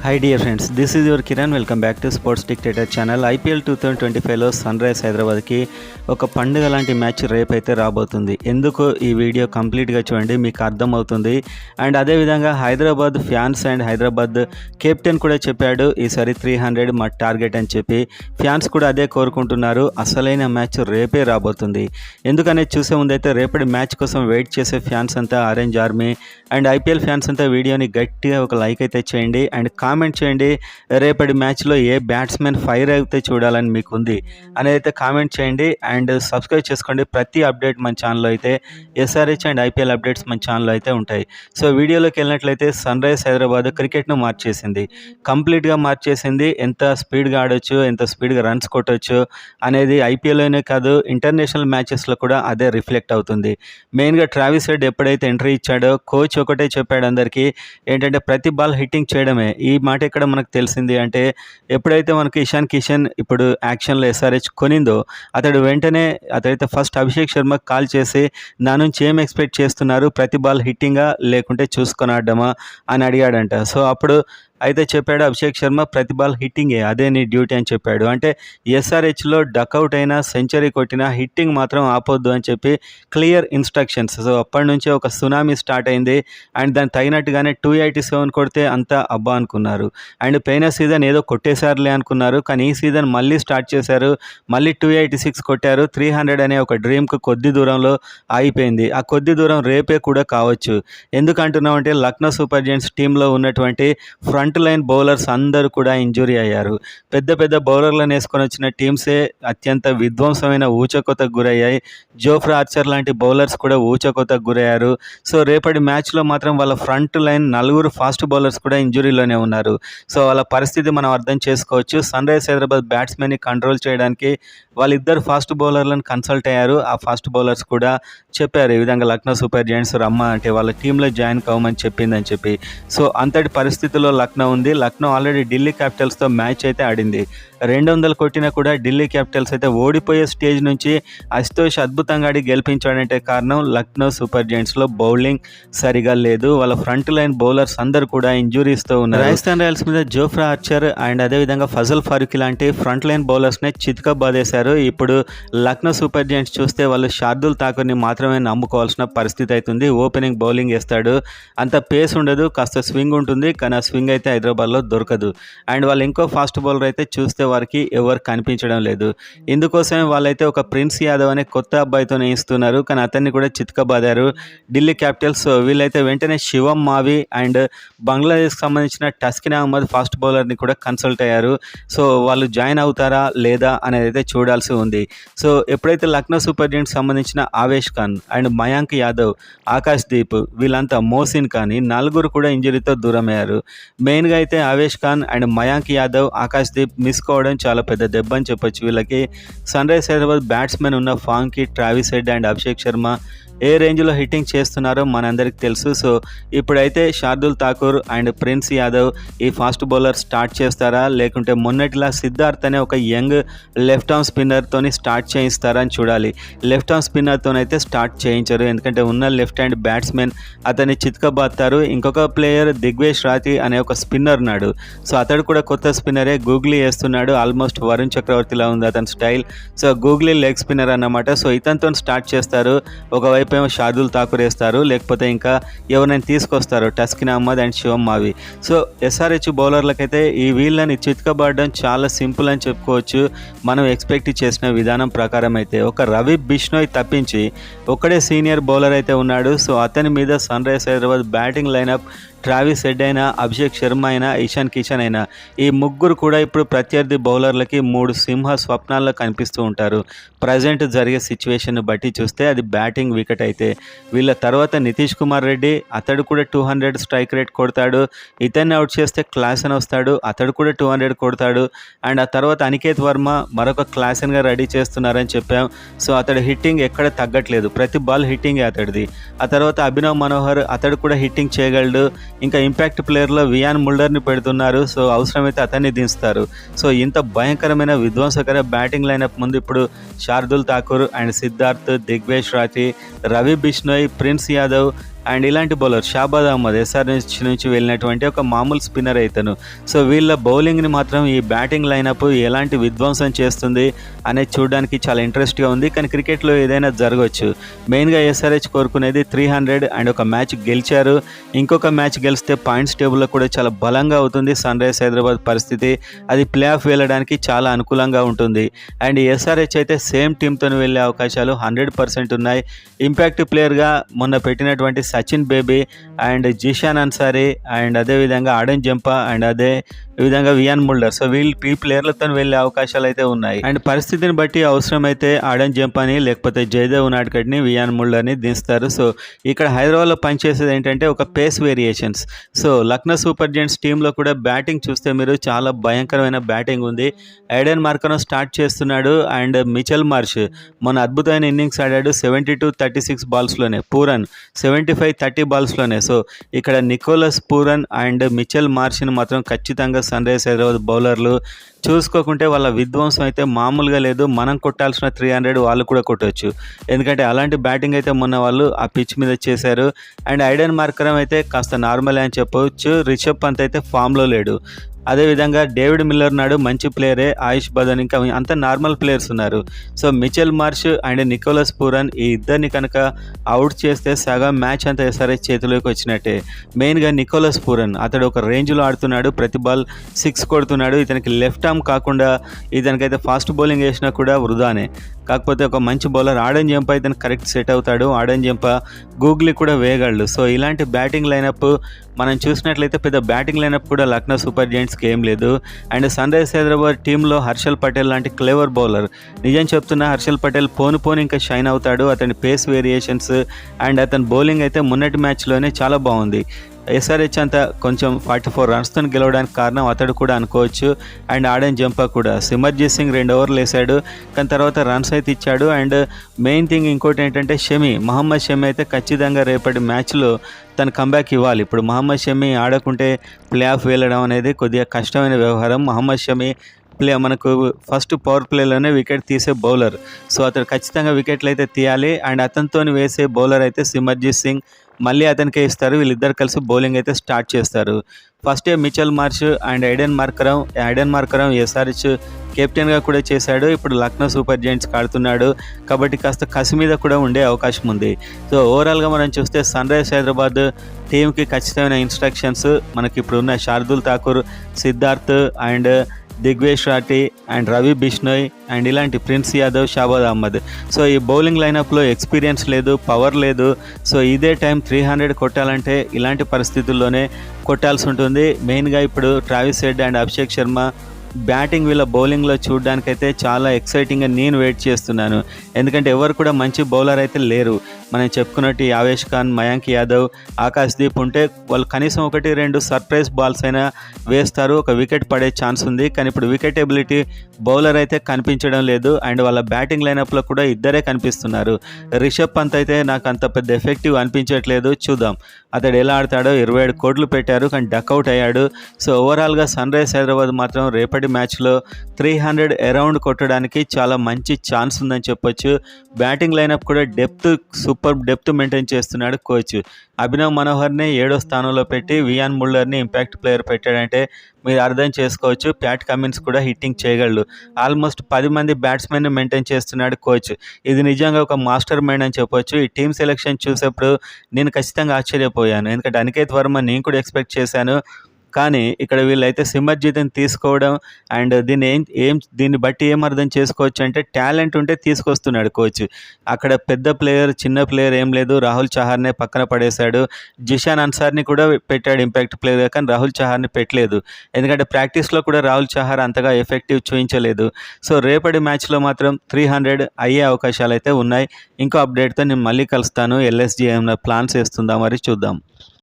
Hi dear friends, this is your Kiran. Welcome back to Sports Dictator channel. IPL 2025లో sun rise హైదరాబాద్కి ఒక పండుగ లాంటి match రేపైతే రాబోతుంది. ఎందుకు ఈ వీడియో కంప్లీట్గా చూడండి, మీకు అర్థమవుతుంది. అండ్ అదేవిధంగా Hyderabad fans and Hyderabad captain కూడా చెప్పాడు ఈసారి 300 మా టార్గెట్ అని చెప్పి. ఫ్యాన్స్ కూడా అదే కోరుకుంటున్నారు. అసలైన మ్యాచ్ రేపే రాబోతుంది. ఎందుకనేది చూసే ముందైతే రేపటి మ్యాచ్ కోసం వెయిట్ చేసే ఫ్యాన్స్ అంతా orange army and IPL fans అంతా వీడియోని గట్టిగా ఒక లైక్ అయితే చేయండి అండ్ కామెంట్ చేయండి. రేపటి మ్యాచ్లో ఏ బ్యాట్స్మెన్ ఫైర్ అయితే చూడాలని మీకు ఉంది అనేది అయితే కామెంట్ చేయండి అండ్ సబ్స్క్రైబ్ చేసుకోండి. ప్రతి అప్డేట్ మన ఛానల్లో అయితే ఎస్ఆర్హెచ్ అండ్ ఐపీఎల్ అప్డేట్స్ మన ఛానల్లో అయితే ఉంటాయి. సో వీడియోలోకి వెళ్ళినట్లయితే సన్ రైజ్ హైదరాబాద్ క్రికెట్ను మార్చేసింది, కంప్లీట్గా మార్చేసింది. ఎంత స్పీడ్గా ఆడొచ్చు, ఎంత స్పీడ్గా రన్స్ కొట్టవచ్చు అనేది ఐపీఎల్లోనే కాదు ఇంటర్నేషనల్ మ్యాచెస్లో కూడా అదే రిఫ్లెక్ట్ అవుతుంది. మెయిన్గా ట్రావిస్ హెడ్ ఎప్పుడైతే ఎంట్రీ ఇచ్చాడో కోచ్ ఒకటే చెప్పాడు అందరికీ, ఏంటంటే ప్రతి బాల్ హిట్టింగ్ చేయడమే. ఈ మాట ఇక్కడ మనకు తెలిసింది అంటే ఎప్పుడైతే మనకి ఇషాన్ కిషన్ ఇప్పుడు యాక్షన్లో ఎస్ఆర్హెచ్ కొనిందో అతడైతే ఫస్ట్ అభిషేక్ శర్మకు కాల్ చేసి నా నుంచి ఏం ఎక్స్పెక్ట్ చేస్తున్నారు, ప్రతి బాల్ హిట్టింగా లేకుంటే చూసుకొని ఆడమా అని అడిగాడంట. సో అప్పుడు అయితే చెప్పాడు అభిషేక్ శర్మ ప్రతి బాల్ హిట్టింగే, అదే నీ డ్యూటీ అని చెప్పాడు. అంటే ఎస్ఆర్హెచ్లో డకౌట్ అయినా సెంచరీ కొట్టినా హిట్టింగ్ మాత్రం ఆపొద్దు అని చెప్పి క్లియర్ ఇన్స్ట్రక్షన్స్. సో అప్పటి నుంచే ఒక సునామీ స్టార్ట్ అయింది అండ్ దానికి తగినట్టుగానే 287 కొడితే అంతా అబ్బా అనుకున్నారు. అండ్ పోయిన సీజన్ ఏదో కొట్టేశారులే అనుకున్నారు, కానీ ఈ సీజన్ మళ్ళీ స్టార్ట్ చేశారు, మళ్ళీ 286 కొట్టారు. 300 అనే ఒక డ్రీమ్కి కొద్ది దూరంలో ఆగిపోయింది. ఆ కొద్ది దూరం రేపే కూడా కావచ్చు. ఎందుకంటున్నామంటే లక్నో సూపర్ జెయింట్స్ టీంలో ఉన్నటువంటి ఫ్రంట్ లైన్ బౌలర్స్ అందరూ కూడా ఇంజురీ అయ్యారు. పెద్ద పెద్ద బౌలర్లను వేసుకొని వచ్చిన టీమ్సే అత్యంత విధ్వంసమైన ఊచకోతకు గురయ్యాయి. జోఫ్రా ఆర్చర్ లాంటి బౌలర్స్ కూడా ఊచకోతకు గురయ్యారు. సో రేపటి మ్యాచ్లో మాత్రం వాళ్ళ ఫ్రంట్ లైన్ 4 ఫాస్ట్ బౌలర్స్ కూడా ఇంజురీలోనే ఉన్నారు. సో వాళ్ళ పరిస్థితి మనం అర్థం చేసుకోవచ్చు. సన్ రైజ్ హైదరాబాద్ బ్యాట్స్మెన్ని కంట్రోల్ చేయడానికి వాళ్ళిద్దరు ఫాస్ట్ బౌలర్లను కన్సల్ట్ అయ్యారు. ఆ ఫాస్ట్ బౌలర్స్ కూడా చెప్పారు ఈ విధంగా లక్నో సూపర్ జెయింట్స్ రమ్మ అంటే వాళ్ళ టీంలో జాయిన్ కావమని చెప్పిందని చెప్పి. సో అంతటి పరిస్థితుల్లో లక్నో ఉంది. లక్నో ఆల్రెడీ ఢిల్లీ క్యాపిటల్స్తో మ్యాచ్ అయితే ఆడింది. 200 కొట్టినా కూడా ఢిల్లీ క్యాపిటల్స్ అయితే ఓడిపోయే స్టేజ్ నుంచి అశుతోష్ అద్భుతంగా ఆడి గెలిపించాడంటే కారణం లక్నో సూపర్ జెయింట్స్లో బౌలింగ్ సరిగా లేదు. వాళ్ళ ఫ్రంట్ లైన్ బౌలర్స్ అందరూ కూడా ఇంజురీస్తో ఉన్నారు. రాజస్థాన్ రాయల్స్ మీద జోఫ్రా ఆర్చర్ అండ్ అదేవిధంగా ఫజల్ ఫారూక్ లాంటి ఫ్రంట్ లైన్ బౌలర్స్నే చితక బాధేశారు. ఇప్పుడు లక్నో సూపర్ జెయింట్స్ చూస్తే వాళ్ళు శార్దుల్ ఠాకూర్ని మాత్రమే నమ్ముకోవాల్సిన పరిస్థితి అవుతుంది. ఓపెనింగ్ బౌలింగ్ వేస్తాడు, అంత పేస్ ఉండదు, కాస్త స్వింగ్ ఉంటుంది, కానీ ఆ స్వింగ్ అయితే హైదరాబాద్లో దొరకదు. అండ్ వాళ్ళు ఇంకో ఫాస్ట్ బౌలర్ అయితే చూస్తే వారికి ఎవరు కనిపించడం లేదు. ఇందుకోసమే వాళ్ళైతే ఒక ప్రిన్స్ యాదవ్ అనే కొత్త అబ్బాయితోనే ఇస్తున్నారు, కానీ అతన్ని కూడా చితకబాదారు ఢిల్లీ క్యాపిటల్స్. వీళ్ళైతే వెంటనే శివం మావి అండ్ బంగ్లాదేశ్కి సంబంధించిన టస్కిన్ అహ్మద్ ఫాస్ట్ బౌలర్ని కూడా కన్సల్ట్ అయ్యారు. సో వాళ్ళు జాయిన్ అవుతారా లేదా అనేది అయితే చూడాల్సి ఉంది. సో ఎప్పుడైతే లక్నో సూపర్ జెయింట్స్ సంబంధించిన ఆవేష్ ఖాన్ అండ్ మయాంక్ యాదవ్, ఆకాష్ దీప్ వీళ్ళంతా మోసిన్ ఖాన్ 4 కూడా ఇంజరీతో దూరమయ్యారు. మెయిన్గా అయితే ఆవేష్ ఖాన్ అండ్ మయాంక్ యాదవ్, ఆకాష్ దీప్ మిస్ కావడం చాలా పెద్ద దెబ్బ అని చెప్పొచ్చు. వీళ్ళకి సన్ రైజ్ హైదరాబాద్ బ్యాట్స్మెన్ ఉన్న ఫామ్కి Travis Head and Abhishek Sharma ఏ రేంజ్లో హిట్టింగ్ చేస్తున్నారో మనందరికి తెలుసు. సో ఇప్పుడైతే శార్దుల్ ఠాకూర్ అండ్ ప్రిన్స్ యాదవ్ ఈ ఫాస్ట్ బౌలర్ స్టార్ట్ చేస్తారా, లేకుంటే మొన్నటిలా సిద్ధార్థ్ అనే ఒక యంగ్ లెఫ్ట్ ఆర్మ్ స్పిన్నర్తోని స్టార్ట్ చేయిస్తారా అని చూడాలి. లెఫ్ట్ ఆర్మ్ స్పిన్నర్తోనైతే స్టార్ట్ చేయించరు, ఎందుకంటే ఉన్న లెఫ్ట్ హ్యాండ్ బ్యాట్స్మెన్ అతన్ని చితకబాతారు. ఇంకొక ప్లేయర్ దిగ్వేష్ రాతి అనే ఒక స్పిన్నర్ ఉన్నాడు. సో అతడు కూడా కొత్త స్పిన్నరే, గూగ్లీ వేస్తున్నాడు. ఆల్మోస్ట్ వరుణ్ చక్రవర్తిలా ఉంది అతని style. So googly leg spinner అన్నమాట. సో ఇతనితో స్టార్ట్ చేస్తారు. ఒకవైపు ఏమో శార్దుల్ ఠాకూర్ వేస్తారు, లేకపోతే ఇంకా ఎవరైనా తీసుకొస్తారు టస్కిన్ అహ్మద్ అండ్ శివం మావి. సో ఎస్ఆర్హెచ్ బౌలర్లకైతే ఈ వీళ్ళని చితకబడడం చాలా సింపుల్ అని చెప్పుకోవచ్చు. మనం ఎక్స్పెక్ట్ చేసిన విధానం ప్రకారం అయితే ఒక రవి బిష్నోయ్ తప్పించి ఒక్కడే సీనియర్ బౌలర్ అయితే ఉన్నాడు. సో అతని మీద sun rise Hyderabad batting lineup Travis Head అయినా, అభిషేక్ శర్మ అయినా, ఇషాన్ కిషన్ అయినా ఈ ముగ్గురు కూడా ఇప్పుడు ప్రత్యర్థి బౌలర్లకి 3 సింహ స్వప్నాల్లో కనిపిస్తూ ఉంటారు. ప్రజెంట్ జరిగే సిచ్యువేషన్ బట్టి చూస్తే అది బ్యాటింగ్ వికెట్ అయితే వీళ్ళ తర్వాత నితీష్ కుమార్ రెడ్డి, అతడు కూడా 200 స్ట్రైక్ రేట్ కొడతాడు. ఇతన్ని అవుట్ చేస్తే క్లాసన్ వస్తాడు, అతడు కూడా 200 కొడతాడు. అండ్ ఆ తర్వాత అనికేత్ వర్మ మరొక క్లాసన్గా రెడీ చేస్తున్నారని చెప్పాం. సో అతడు హిట్టింగ్ ఎక్కడ తగ్గట్లేదు, ప్రతి బాల్ హిట్టింగే అతడిది. ఆ తర్వాత అభినవ్ మనోహర్, అతడు కూడా హిట్టింగ్ చేయగలడు. ఇంకా ఇంపాక్ట్ ప్లేయర్లో వియాన్ ముల్డర్ని పెడుతున్నారు. సో అవసరమైతే అతన్ని దించుతారు. సో ఇంత భయంకరమైన విధ్వంసకర బ్యాటింగ్ లైనప్ ముందు ఇప్పుడు శార్దుల్ ఠాకూర్ అండ్ సిద్ధార్థ్, దిగ్వేష్ రాతి, రవి బిష్నోయ్, ప్రిన్స్ యాదవ్ అండ్ ఇలాంటి బౌలర్ షాబాద్ అహ్మద్ ఎస్ఆర్హెచ్ నుంచి వెళ్ళినటువంటి ఒక మామూలు స్పిన్నర్ అయితను. సో వీళ్ళ బౌలింగ్ని మాత్రం ఈ బ్యాటింగ్ లైనప్ ఎలాంటి విధ్వంసం చేస్తుంది అనేది చూడడానికి చాలా ఇంట్రెస్ట్గా ఉంది. కానీ క్రికెట్లో ఏదైనా జరగవచ్చు. మెయిన్గా ఎస్ఆర్హెచ్ కోరుకునేది 300 అండ్ ఒక మ్యాచ్ గెలిచారు. ఇంకొక మ్యాచ్ గెలిస్తే పాయింట్స్ టేబుల్లో కూడా చాలా బలంగా అవుతుంది సన్ రైజ్ హైదరాబాద్ పరిస్థితి. అది ప్లే ఆఫ్ వెళ్ళడానికి చాలా అనుకూలంగా ఉంటుంది. అండ్ ఎస్ఆర్హెచ్ అయితే సేమ్ టీంతో వెళ్ళే అవకాశాలు 100% ఉన్నాయి. ఇంపాక్ట్ ప్లేయర్గా మొన్న పెట్టినటువంటి Sachin baby and Zeeshan Ansari and అదేవిధంగా ఆడెన్ జంపా అండ్ అదే విధంగా వియాన్ ముల్డర్. సో వీళ్ళు ఈ ప్లేయర్లతో వెళ్ళే అవకాశాలు అయితే ఉన్నాయి. అండ్ పరిస్థితిని బట్టి అవసరమైతే ఆడెన్ జంపాని లేకపోతే జయదేవ్ ఉనాడ్కట్ని వియాన్ ముల్డర్ని దించుతారు. సో ఇక్కడ హైదరాబాద్లో పనిచేసేది ఏంటంటే ఒక pace variations. So Lucknow super giants టీంలో కూడా బ్యాటింగ్ చూస్తే మీరు చాలా భయంకరమైన బ్యాటింగ్ ఉంది. ఐడెన్ మార్కరో స్టార్ట్ చేస్తున్నాడు అండ్ మిచెల్ మార్ష్ మొన్న అద్భుతమైన ఇన్నింగ్స్ ఆడాడు. 72-36 బాల్స్లోనే. పూరన్ 75-30 బాల్స్లోనే. సో ఇక్కడ నికోలస్ పూరన్ అండ్ మిచెల్ మార్ష్ని మాత్రం ఖచ్చితంగా సన్ రైజ్ హైదరాబాద్ బౌలర్లు చూసుకోకుంటే వాళ్ళ విధ్వంసం అయితే మామూలుగా లేదు. మనం కొట్టాల్సిన 300 వాళ్ళు కూడా కొట్టవచ్చు. ఎందుకంటే అలాంటి బ్యాటింగ్ అయితే మొన్న వాళ్ళు ఆ పిచ్ మీద చేశారు. అండ్ ఐడెన్ మార్కరం అయితే కాస్త నార్మల్ అని చెప్పవచ్చు. రిషబ్ పంత్ అయితే ఫామ్లో లేడు. అదేవిధంగా డేవిడ్ మిల్లర్ నాడు మంచి ప్లేయరే. ఆయుష్ బదన్ ఇంకా అంత నార్మల్ ప్లేయర్స్ ఉన్నారు. So Mitchell Marsh and Nicholas Pooran ఈ ఇద్దరిని కనుక అవుట్ చేస్తే సగం మ్యాచ్ అంతా ఎస్ఆర్హెచ్ చేతిలోకి వచ్చినట్టే. మెయిన్గా నికోలస్ పూరన్ అతడు ఒక రేంజ్లో ఆడుతున్నాడు. ప్రతి బాల్ 6 కొడుతున్నాడు. ఇతనికి లెఫ్ట్ ఆర్మ్ కాకుండా ఇతనికైతే ఫాస్ట్ బౌలింగ్ వేసినా కూడా వృధానే. కాకపోతే ఒక మంచి బౌలర్ ఆడెన్ జంపా ఇతను కరెక్ట్ సెట్ అవుతాడు. ఆడెన్ జంపా గూగ్లీ కూడా వేయగలడు. సో ఇలాంటి బ్యాటింగ్ లైనప్ మనం చూసినట్లయితే పెద్ద బ్యాటింగ్ లైనప్ కూడా లక్నో సూపర్ జెయింట్స్కి ఏం లేదు. అండ్ సన్ రైజ్ హైదరాబాద్ టీంలో హర్షల్ పటేల్ లాంటి క్లేవర్ బౌలర్. నిజం చెప్తున్నా హర్షల్ పటేల్ పోను ఇంకా షైన్ అవుతాడు. అతని పేస్ వేరియేషన్స్ అండ్ అతని బౌలింగ్ అయితే మొన్నటి మ్యాచ్లోనే చాలా బాగుంది. ఎస్ఆర్హెచ్ అంతా కొంచెం 44 రన్స్తో గెలవడానికి కారణం అతడు కూడా అనుకోవచ్చు. అండ్ ఆడెన్ జంపా కూడా. సిమర్జీత్ సింగ్ 2 ఓవర్లు వేశాడు కానీ తర్వాత రన్స్ అయితే ఇచ్చాడు. అండ్ మెయిన్ థింగ్ ఇంకోటి ఏంటంటే మహమ్మద్ షమి అయితే ఖచ్చితంగా రేపటి మ్యాచ్లో తన కంబ్యాక్ ఇవ్వాలి. ఇప్పుడు మహమ్మద్ షమి ఆడకుంటే ప్లే ఆఫ్ వెళ్ళడం అనేది కొద్దిగా కష్టమైన వ్యవహారం. మహమ్మద్ షమి మనకు ఫస్ట్ పవర్ ప్లేలోనే వికెట్ తీసే బౌలర్. సో అతను ఖచ్చితంగా వికెట్లు అయితే తీయాలి. అండ్ అతనితో వేసే బౌలర్ అయితే సిమర్జీత్ సింగ్. మళ్ళీ అతనికే ఇస్తారు. వీళ్ళిద్దరు కలిసి బౌలింగ్ అయితే స్టార్ట్ చేస్తారు. First Mitchell Marsh and Aiden Markram SRH కెప్టెన్గా కూడా చేశాడు. ఇప్పుడు లక్నో సూపర్ జెయింట్స్కి ఆడుతున్నాడు కాబట్టి కాస్త కసి మీద కూడా ఉండే అవకాశం ఉంది. సో ఓవరాల్గా మనం చూస్తే సన్ రైజ్ హైదరాబాద్ టీంకి ఖచ్చితమైన ఇన్స్ట్రక్షన్స్ మనకి ఇప్పుడు ఉన్న Shardul Thakur, Siddharth and Digvesh Rathee and Ravi Bishnoi and ఇలాంటి ప్రిన్స్ యాదవ్, షాబాద్ అహ్మద్. సో ఈ బౌలింగ్ లైనప్లో ఎక్స్పీరియన్స్ లేదు, పవర్ లేదు. సో ఇదే టైం 300 కొట్టాలంటే ఇలాంటి పరిస్థితుల్లోనే కొట్టాల్సి ఉంటుంది. మెయిన్గా ఇప్పుడు Travis Head and Abhishek Sharma batting వీళ్ళ బౌలింగ్లో చూడడానికైతే చాలా ఎక్సైటింగ్గా నేను వెయిట్ చేస్తున్నాను. ఎందుకంటే ఎవరు కూడా మంచి బౌలర్ అయితే లేరు. మనం చెప్పుకున్నట్టు ఆవేష్ ఖాన్, మయాంక్ యాదవ్, ఆకాశ్ దీప్ ఉంటే వాళ్ళు కనీసం 1-2 సర్ప్రైజ్ బాల్స్ అయినా వేస్తారు. ఒక వికెట్ పడే ఛాన్స్ ఉంది. కానీ ఇప్పుడు వికెట్ ఎబిలిటీ బౌలర్ అయితే కనిపించడం లేదు. అండ్ వాళ్ళ బ్యాటింగ్ లైనప్లో కూడా ఇద్దరే కనిపిస్తున్నారు. రిషబ్ పంత్ అయితే నాకు అంత పెద్ద ఎఫెక్టివ్ అనిపించట్లేదు. చూద్దాం అతడు ఎలా ఆడతాడో. 27 కోట్లు పెట్టారు కానీ డక్అవుట్ అయ్యాడు. సో ఓవరాల్గా సన్ రైజ్ హైదరాబాద్ మాత్రం రేపటి మ్యాచ్లో 300 అరౌండ్ కొట్టడానికి చాలా మంచి ఛాన్స్ ఉందని చెప్పొచ్చు. బ్యాటింగ్ లైనప్ కూడా సూపర్ డెప్త్ మెయింటైన్ చేస్తున్నాడు కోచ్. అభినవ్ మనోహర్ని 7వ స్థానంలో పెట్టి వియాన్ ముల్లర్ని ఇంపాక్ట్ ప్లేయర్ పెట్టాడంటే మీరు అర్థం చేసుకోవచ్చు. ప్యాట్ కమిన్స్ కూడా హిట్టింగ్ చేయగలడు. ఆల్మోస్ట్ 10 మంది బ్యాట్స్మెన్ని మెయింటైన్ చేస్తున్నాడు కోచ్. ఇది నిజంగా ఒక మాస్టర్ మైండ్ అని చెప్పొచ్చు. ఈ టీమ్ సెలెక్షన్ చూసేప్పుడు నేను ఖచ్చితంగా ఆశ్చర్యపోయాను. ఎందుకంటే అనికేత్ వర్మ నేను కూడా ఎక్స్పెక్ట్ చేశాను. కానీ ఇక్కడ వీళ్ళైతే సిమర్జీత్ని తీసుకోవడం అండ్ దీన్ని బట్టి ఏం అర్థం చేసుకోవచ్చు అంటే టాలెంట్ ఉంటే తీసుకొస్తున్నాడు కోచ్. అక్కడ పెద్ద ప్లేయర్ చిన్న ప్లేయర్ ఏం లేదు. రాహుల్ చహార్నే పక్కన పడేశాడు. జిషాన్ అన్సార్ని కూడా పెట్టాడు ఇంపాక్ట్ ప్లేయర్గా. కానీ రాహుల్ చహార్ని పెట్టలేదు. ఎందుకంటే ప్రాక్టీస్లో కూడా రాహుల్ చహార్ అంతగా ఎఫెక్టివ్ చూపించలేదు. సో రేపటి మ్యాచ్లో మాత్రం 300 అయ్యే అవకాశాలు అయితే ఉన్నాయి. ఇంకో అప్డేట్తో నేను మళ్ళీ కలుస్తాను. ఎల్ఎస్జీ ఏమైనా ప్లాన్స్ వేస్తుందా మరి చూద్దాం.